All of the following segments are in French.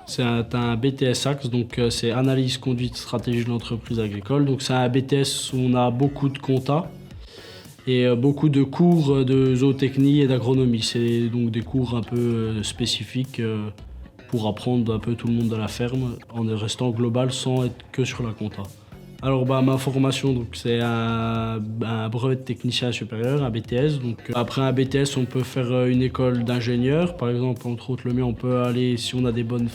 C'est un BTS Axe, donc c'est analyse, conduite, stratégie de l'entreprise agricole. Donc c'est un BTS où on a beaucoup de compta et beaucoup de cours de zootechnie et d'agronomie. C'est donc des cours un peu spécifiques pour apprendre un peu tout le monde de la ferme en restant global sans être que sur la compta. Alors ma formation, donc c'est un brevet de technicien supérieur, un BTS. Donc après un BTS, on peut faire une école d'ingénieur. Par exemple, entre autres le mien, on peut aller, si on a des bonnes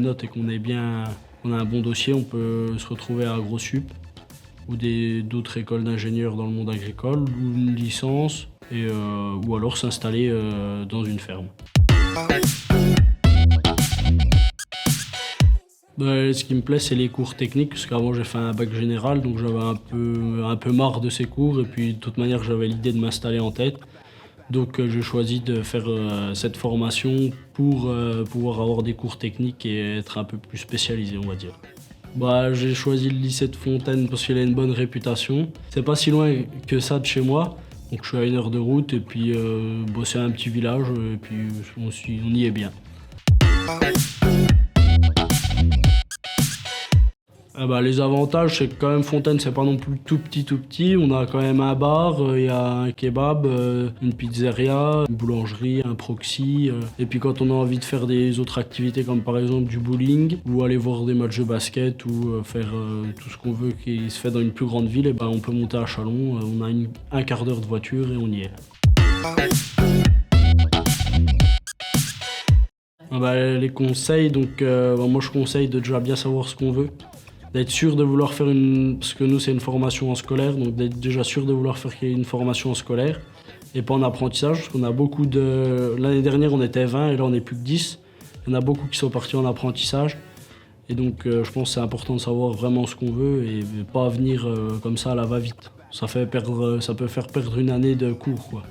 notes et qu'on a un bon dossier, on peut se retrouver à AgroSup ou d'autres écoles d'ingénieurs dans le monde agricole, ou une licence, ou alors s'installer dans une ferme. Ce qui me plaît, c'est les cours techniques, parce qu'avant j'ai fait un bac général, donc j'avais un peu marre de ces cours, et puis de toute manière j'avais l'idée de m'installer en tête. Donc j'ai choisi de faire cette formation pour pouvoir avoir des cours techniques et être un peu plus spécialisé, on va dire. J'ai choisi le lycée de Fontaine parce qu'il a une bonne réputation. C'est pas si loin que ça de chez moi, donc je suis à 1 heure de route, et puis c'est un petit village, et puis on y est bien. Les avantages, c'est que quand même Fontaine, c'est pas non plus tout petit. On a quand même un bar, il y a un kebab, une pizzeria, une boulangerie, un proxy. Et puis quand on a envie de faire des autres activités comme par exemple du bowling ou aller voir des matchs de basket ou faire tout ce qu'on veut qui se fait dans une plus grande ville, on peut monter à Châlons. On a un quart d'heure de voiture et on y est. Les conseils, donc moi je conseille de déjà bien savoir ce qu'on veut. D'être sûr de vouloir faire parce que nous c'est une formation en scolaire, donc d'être déjà sûr de vouloir faire une formation en scolaire et pas en apprentissage, parce qu'on a l'année dernière on était 20 et là on n'est plus que 10. Il y en a beaucoup qui sont partis en apprentissage et donc je pense que c'est important de savoir vraiment ce qu'on veut et pas venir comme ça à la va-vite. Ça peut faire perdre une année de cours, quoi.